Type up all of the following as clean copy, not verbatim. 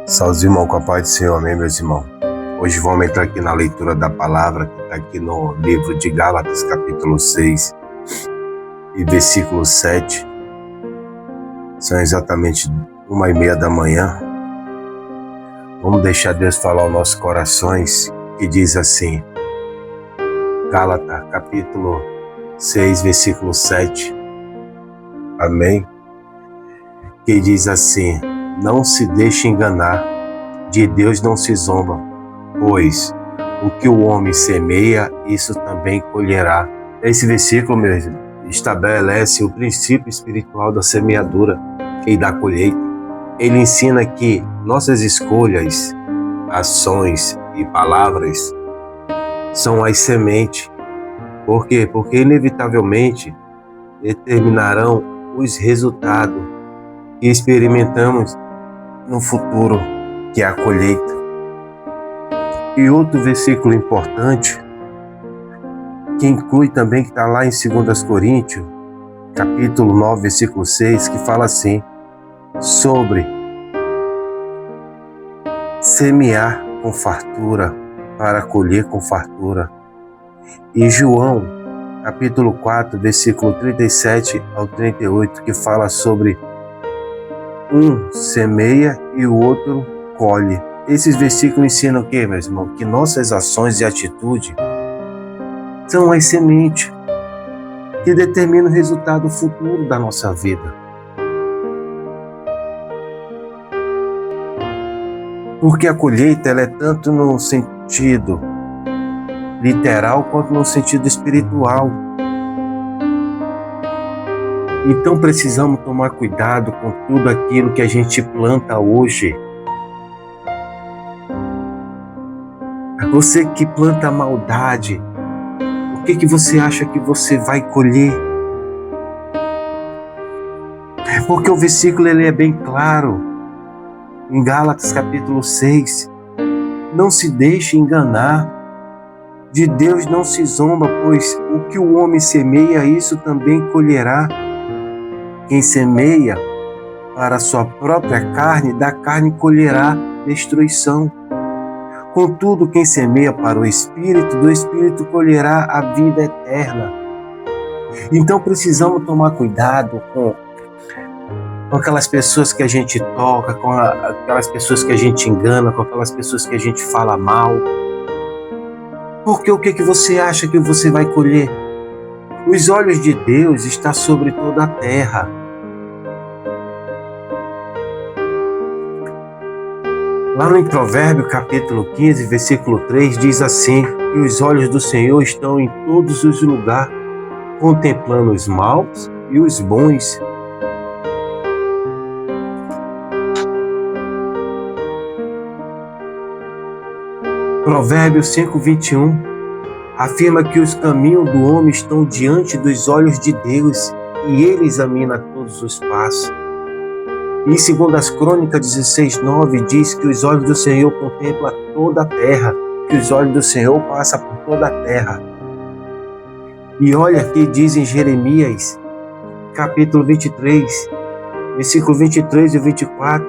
Salve, irmão, com a paz do Senhor, amém, meus irmãos. Hoje vamos entrar aqui na leitura da palavra, que está aqui no livro de Gálatas, capítulo 6 e versículo 7. São exatamente 1h30 da manhã. Vamos deixar Deus falar aos nossos corações, que diz assim, Gálatas, capítulo 6, versículo 7. Amém? Que diz assim, não se deixe enganar, de Deus não se zomba, pois o que o homem semeia, isso também colherá. Esse versículo, meu irmão, estabelece o princípio espiritual da semeadura e da colheita. Ele ensina que nossas escolhas, ações e palavras são as sementes. Por quê? Porque inevitavelmente determinarão os resultados que experimentamos no futuro, que é a colheita. E outro versículo importante, que inclui também, que está lá em 2 Coríntios, capítulo 9, versículo 6, que fala assim, sobre semear com fartura, para colher com fartura. E João, capítulo 4, versículo 37 ao 38, que fala sobre um semeia e o outro colhe. Esses versículos ensinam o quê, meus irmãos? Que nossas ações e atitudes são as sementes que determinam o resultado futuro da nossa vida. Porque a colheita ela é tanto no sentido literal quanto no sentido espiritual. Então precisamos tomar cuidado com tudo aquilo que a gente planta hoje. Você que planta a maldade, o que você acha que você vai colher? Porque o versículo ele é bem claro. Em Gálatas capítulo 6, não se deixe enganar, de Deus não se zomba, pois o que o homem semeia, isso também colherá. Quem semeia para a sua própria carne, da carne colherá destruição. Contudo, quem semeia para o Espírito, do Espírito colherá a vida eterna. Então precisamos tomar cuidado com aquelas pessoas que a gente toca, com aquelas pessoas que a gente engana, com aquelas pessoas que a gente fala mal. Porque o que você acha que você vai colher? Os olhos de Deus estão sobre toda a terra. Lá no Provérbio, capítulo 15, versículo 3, diz assim, que os olhos do Senhor estão em todos os lugares, contemplando os maus e os bons. Provérbios 5:21 afirma que os caminhos do homem estão diante dos olhos de Deus e ele examina todos os passos. E em 2 Crônicas 16:9 diz que os olhos do Senhor contemplam toda a terra, que os olhos do Senhor passam por toda a terra. E olha que diz em Jeremias, capítulo 23, versículo 23 e 24,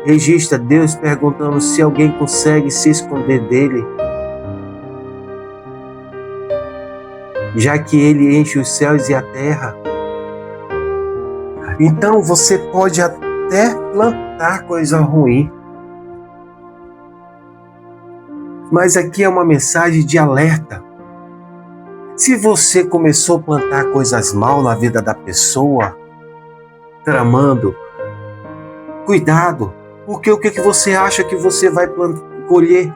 registra Deus perguntando se alguém consegue se esconder dele, já que ele enche os céus e a terra. Então você pode até plantar coisa ruim, mas aqui é uma mensagem de alerta. Se você começou a plantar coisas mal na vida da pessoa, tramando, cuidado, porque o que você acha que você vai colher?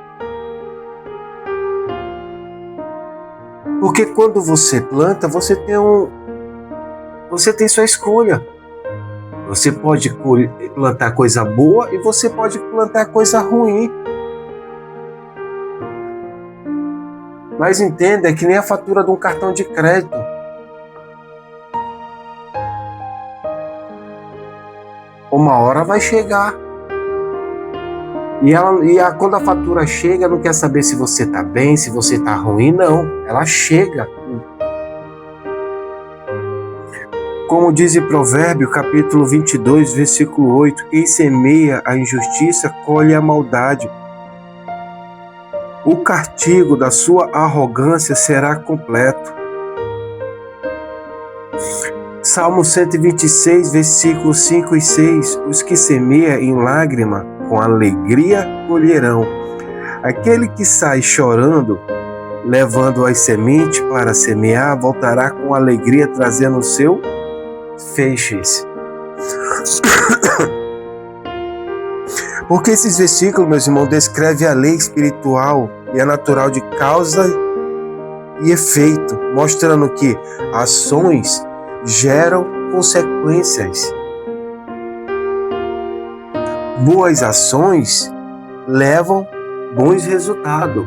Porque quando você planta, você tem sua escolha. Você pode plantar coisa boa e você pode plantar coisa ruim. Mas entenda, é que nem a fatura de um cartão de crédito. Uma hora vai chegar. Quando a fatura chega, não quer saber se você está bem, se você está ruim, não. Ela chega. Como diz em Provérbio, capítulo 22, versículo 8, quem semeia a injustiça colhe a maldade. O castigo da sua arrogância será completo. Salmo 126, versículos 5 e 6, os que semeiam em lágrima, com alegria colherão. Aquele que sai chorando, levando as sementes para semear, voltará com alegria, trazendo o seu feixes. Porque esses versículos, meus irmãos, descrevem a lei espiritual e a natural de causa e efeito, mostrando que ações geram consequências. Boas ações levam bons resultados.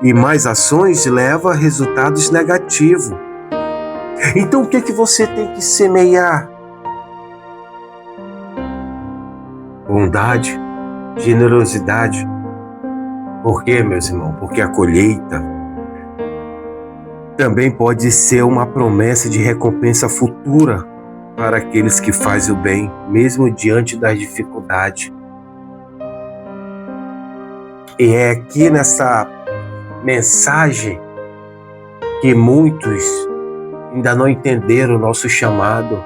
E mais ações levam a resultados negativos. Então o que você tem que semear? Bondade, generosidade. Por quê, meus irmãos? Porque a colheita também pode ser uma promessa de recompensa futura para aqueles que fazem o bem, mesmo diante das dificuldades. E é aqui nessa mensagem que muitos ainda não entenderam o nosso chamado.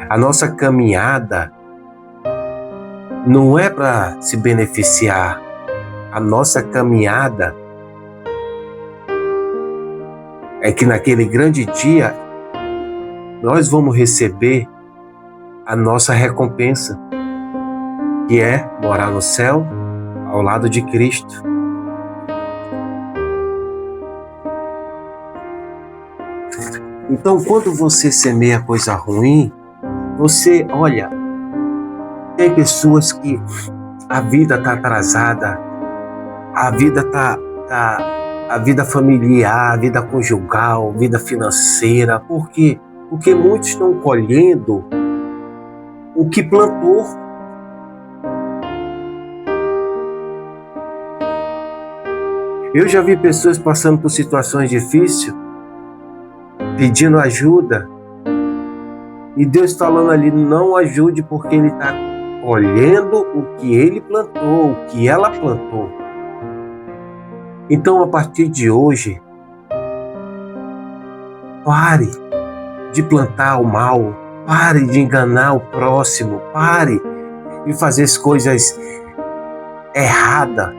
A nossa caminhada não é para se beneficiar. A nossa caminhada é que naquele grande dia nós vamos receber a nossa recompensa, que é morar no céu ao lado de Cristo. Então, quando você semeia coisa ruim, olha, tem pessoas que a vida está atrasada, a vida familiar, a vida conjugal, a vida financeira. Por quê? Porque muitos estão colhendo o que plantou. Eu já vi pessoas passando por situações difíceis, pedindo ajuda, e Deus falando ali, não ajude, porque Ele está colhendo o que Ele plantou, o que ela plantou. Então, a partir de hoje, pare de plantar o mal, pare de enganar o próximo, pare de fazer as coisas erradas.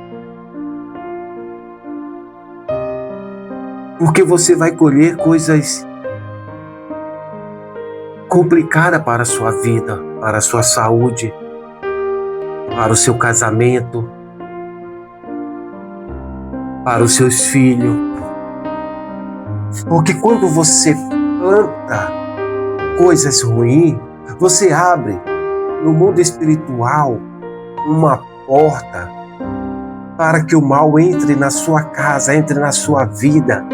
Porque você vai colher coisas complicadas para a sua vida, para a sua saúde, para o seu casamento, para os seus filhos. Porque quando você planta coisas ruins, você abre no mundo espiritual uma porta para que o mal entre na sua casa, entre na sua vida.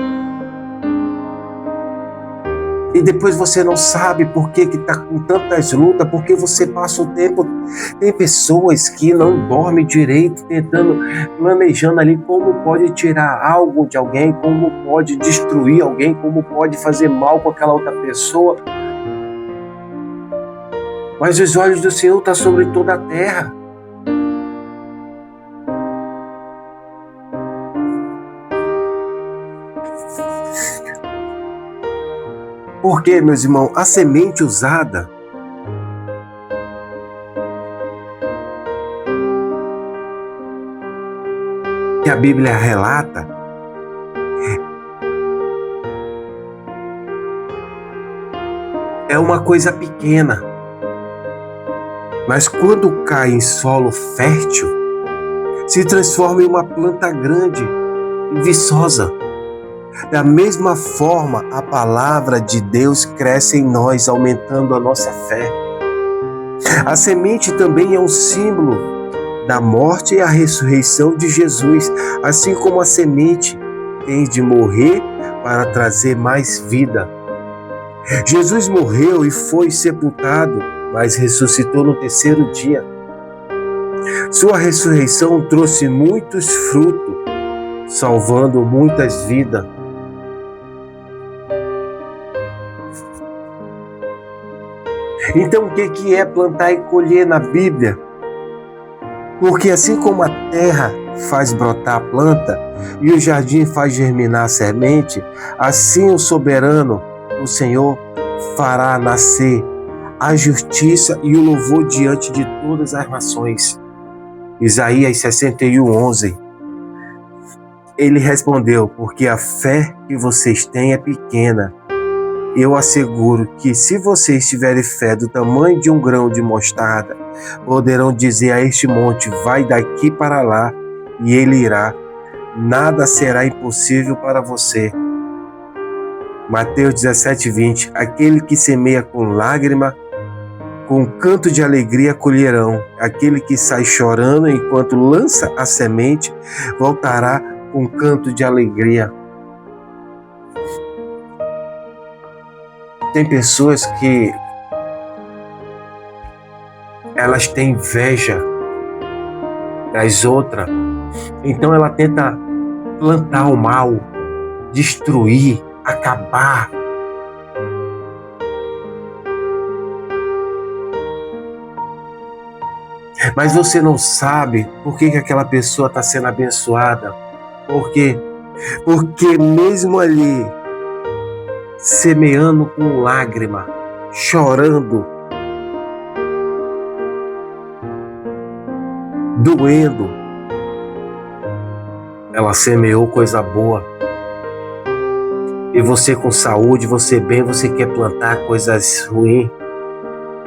E depois você não sabe por que está com tantas lutas, porque você passa o tempo. Tem pessoas que não dormem direito, planejando ali como pode tirar algo de alguém, como pode destruir alguém, como pode fazer mal com aquela outra pessoa. Mas os olhos do Senhor estão sobre toda a terra. Porque, meus irmãos, a semente usada que a Bíblia relata é uma coisa pequena, mas quando cai em solo fértil, se transforma em uma planta grande e viçosa. Da mesma forma, a palavra de Deus cresce em nós, aumentando a nossa fé. A semente também é um símbolo da morte e a ressurreição de Jesus, assim como a semente tem de morrer para trazer mais vida. Jesus morreu e foi sepultado, mas ressuscitou no terceiro dia. Sua ressurreição trouxe muitos frutos, salvando muitas vidas. Então, o que é plantar e colher na Bíblia? Porque assim como a terra faz brotar a planta e o jardim faz germinar a semente, assim o soberano, o Senhor, fará nascer a justiça e o louvor diante de todas as nações. Isaías 61:11. Ele respondeu: porque a fé que vocês têm é pequena. Eu asseguro que se vocês tiverem fé do tamanho de um grão de mostarda, poderão dizer a este monte: vai daqui para lá, e ele irá. Nada será impossível para você. Mateus 17:20. Aquele que semeia com lágrima, com canto de alegria colherão. Aquele que sai chorando enquanto lança a semente, voltará com canto de alegria. Tem pessoas que elas têm inveja das outras, então ela tenta plantar o mal, destruir, acabar. Mas você não sabe por que aquela pessoa está sendo abençoada. Por quê? Porque mesmo ali, semeando com lágrima, chorando, doendo, ela semeou coisa boa. E você com saúde, você bem, você quer plantar coisas ruins,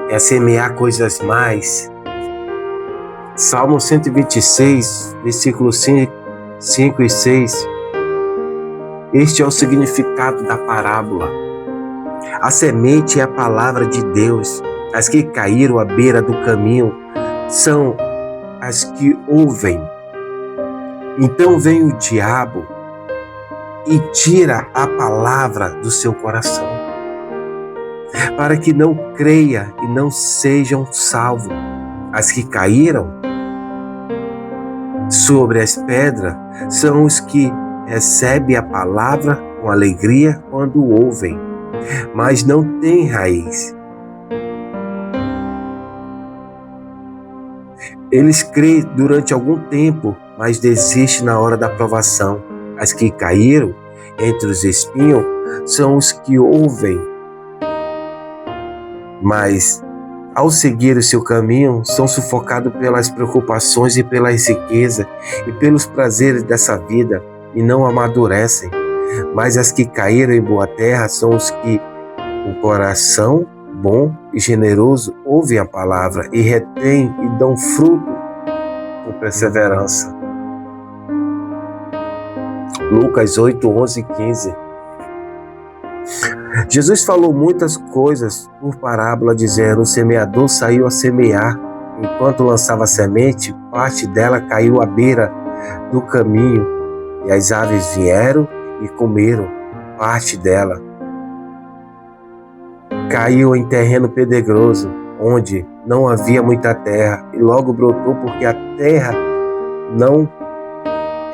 quer semear coisas mais. Salmo 126, versículos 5 e 6. Este é o significado da parábola. A semente é a palavra de Deus. As que caíram à beira do caminho são as que ouvem. Então vem o diabo e tira a palavra do seu coração, para que não creia e não sejam salvos. As que caíram sobre as pedras são os que recebem a palavra com alegria quando ouvem, mas não têm raiz. Eles creem durante algum tempo, mas desistem na hora da provação. As que caíram entre os espinhos são os que ouvem, mas ao seguir o seu caminho, são sufocados pelas preocupações e pela riqueza e pelos prazeres dessa vida e não amadurecem. Mas as que caíram em boa terra são os que, com coração bom e generoso, ouvem a palavra e retêm e dão fruto com perseverança. Lucas 8:11 e 15. Jesus falou muitas coisas por parábola, dizendo: o semeador saiu a semear. Enquanto lançava a semente, parte dela caiu à beira do caminho, e as aves vieram e comeram parte dela. Caiu em terreno pedregoso, onde não havia muita terra, e logo brotou, porque a terra não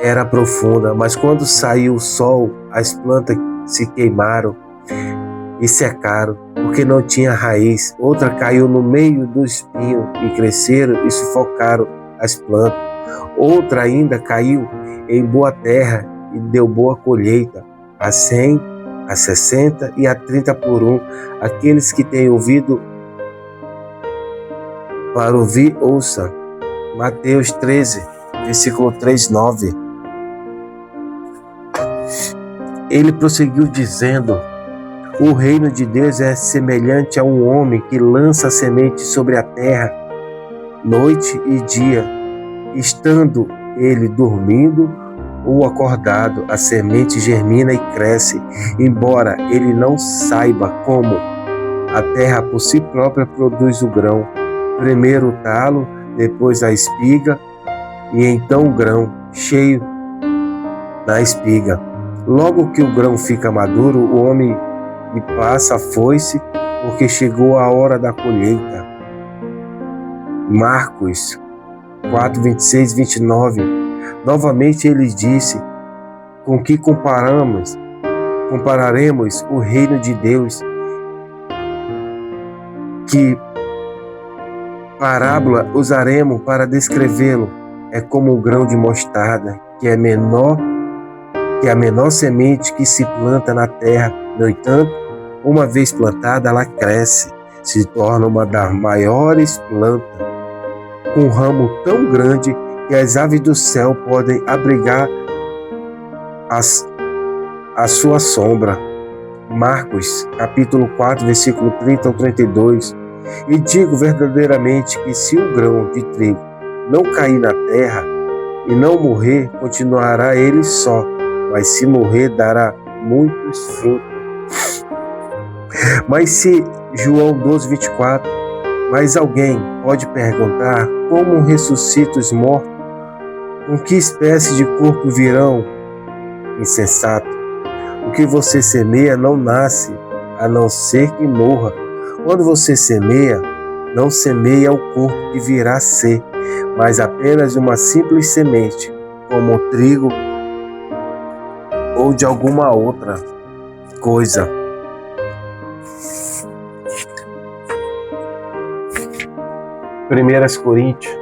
era profunda. Mas quando saiu o sol, as plantas se queimaram e secaram, porque não tinha raiz. Outra caiu no meio do espinho e cresceram e sufocaram as plantas. Outra ainda caiu em boa terra e deu boa colheita, a 100, a 60 e a 30 por um. Aqueles que têm ouvido para ouvir, ouça. Mateus 13, versículo 3:9. Ele prosseguiu dizendo: o reino de Deus é semelhante a um homem que lança a semente sobre a terra, noite e dia. Estando ele dormindo ou acordado, a semente germina e cresce, embora ele não saiba como. A terra por si própria produz o grão, primeiro o talo, depois a espiga, e então o grão cheio na espiga. Logo que o grão fica maduro, o homem lhe passa a foice, porque chegou a hora da colheita. Marcos 4, 26 e 29. Novamente ele disse: com que compararemos o reino de Deus? Que parábola usaremos para descrevê-lo. É como um grão de mostarda, que é menor que a menor semente que se planta na terra. No entanto, uma vez plantada, ela cresce, se torna uma das maiores plantas, com um ramo tão grande que as aves do céu podem abrigar a sua sombra. Marcos, capítulo 4, versículo 30 ao 32. E digo verdadeiramente que se o grão de trigo não cair na terra e não morrer, continuará ele só, mas se morrer, dará muitos frutos. Mas se, João 12, 24, mas alguém pode perguntar como ressuscita os mortos? Com que espécie de corpo virão? Insensato. O que você semeia não nasce, a não ser que morra. Quando você semeia, não semeia o corpo que virá a ser, mas apenas uma simples semente, como o trigo ou de alguma outra coisa. Primeiras Coríntios,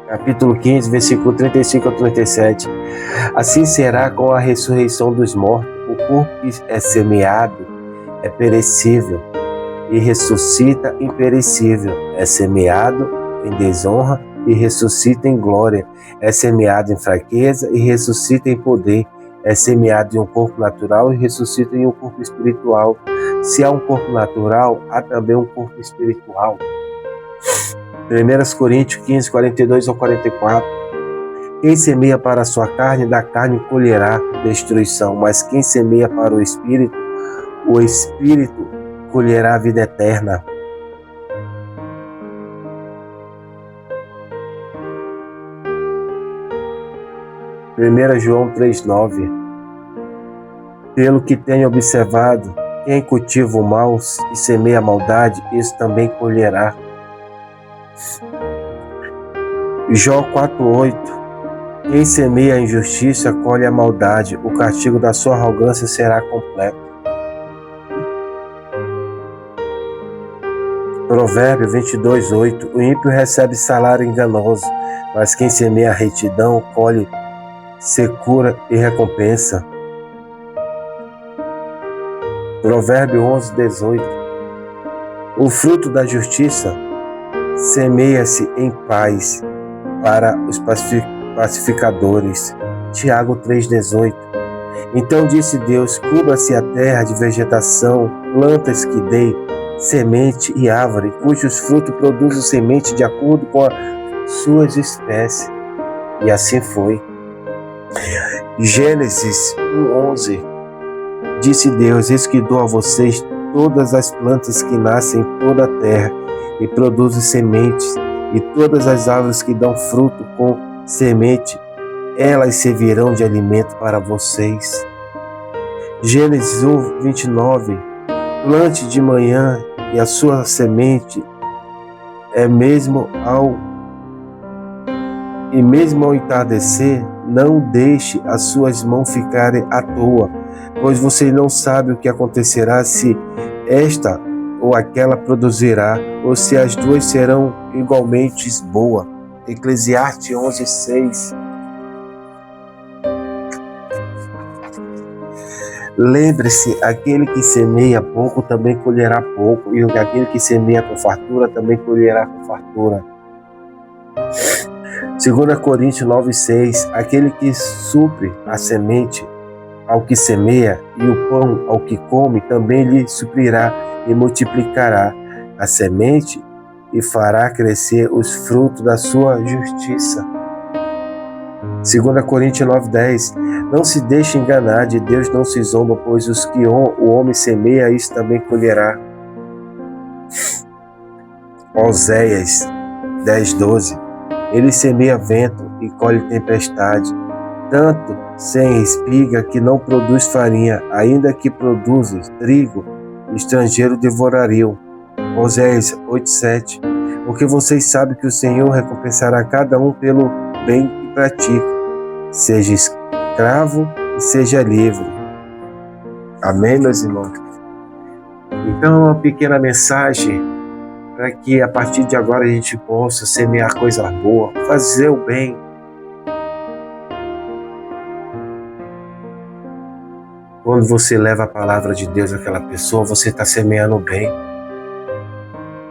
capítulo 15, versículo 35 a 37. Assim será com a ressurreição dos mortos. O corpo que é semeado é perecível e ressuscita imperecível. É semeado em desonra e ressuscita em glória. É semeado em fraqueza e ressuscita em poder. É semeado em um corpo natural e ressuscita em um corpo espiritual. Se há um corpo natural, há também um corpo espiritual. 1 Coríntios 15, 42 ao 44. Quem semeia para a sua carne, da carne colherá destruição, mas quem semeia para o Espírito colherá a vida eterna. João 3,9. Pelo que tenho observado, quem cultiva o mal e semeia a maldade, isso também colherá. Jó 4,8. Quem semeia a injustiça colhe a maldade, o castigo da sua arrogância será completo. Provérbio 22,8. O ímpio recebe salário enganoso, mas quem semeia a retidão colhe secura e recompensa. Provérbio 11,18. O fruto da justiça semeia-se em paz para os pacificadores. Tiago 3,18. Então disse Deus: cubra-se a terra de vegetação, plantas que deem semente e árvore, cujos frutos produzem semente de acordo com as suas espécies. E assim foi. Gênesis 1,11. Disse Deus: eis que dou a vocês todas as plantas que nascem em toda a terra e produzem sementes, e todas as árvores que dão fruto com semente, elas servirão de alimento para vocês. Gênesis 1:29. Plante de manhã e a sua semente mesmo ao entardecer, não deixe as suas mãos ficarem à toa, pois você não sabe o que acontecerá, se esta ou aquela produzirá, ou se as duas serão igualmente boas. Eclesiastes 11:6. Lembre-se, aquele que semeia pouco também colherá pouco, e aquele que semeia com fartura também colherá com fartura. 2 Coríntios 9:6. Aquele que supre a semente ao que semeia e o pão ao que come, também lhe suprirá e multiplicará a semente e fará crescer os frutos da sua justiça. 2 Coríntios 9:10. Não se deixe enganar, de Deus não se zomba, pois os que o homem semeia, isso também colherá. Oséias 10:12. Ele semeia vento e colhe tempestade, tanto sem espiga que não produz farinha, ainda que produza trigo, estrangeiro devorariam. Oséias 8:7. Porque vocês sabem que o Senhor recompensará cada um pelo bem que pratica, seja escravo e seja livre. Amém, meus irmãos? Então, uma pequena mensagem para que a partir de agora a gente possa semear coisa boa, fazer o bem. Quando você leva a palavra de Deus àquela pessoa, você está semeando o bem.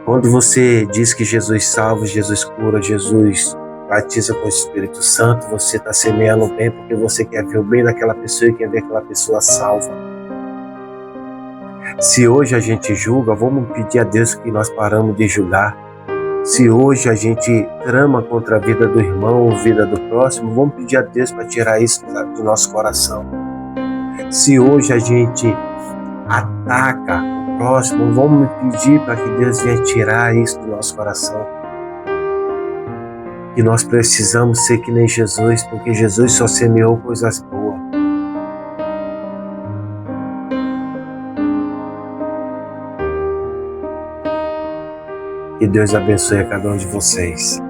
Quando você diz que Jesus salva, Jesus cura, Jesus batiza com o Espírito Santo, você está semeando o bem porque você quer ver o bem daquela pessoa e quer ver aquela pessoa salva. Se hoje a gente julga, vamos pedir a Deus que nós paramos de julgar. Se hoje a gente trama contra a vida do irmão ou a vida do próximo, vamos pedir a Deus para tirar isso do nosso coração. Se hoje a gente ataca o próximo, vamos pedir para que Deus venha tirar isso do nosso coração. Que nós precisamos ser que nem Jesus, porque Jesus só semeou coisas boas. Que Deus abençoe a cada um de vocês.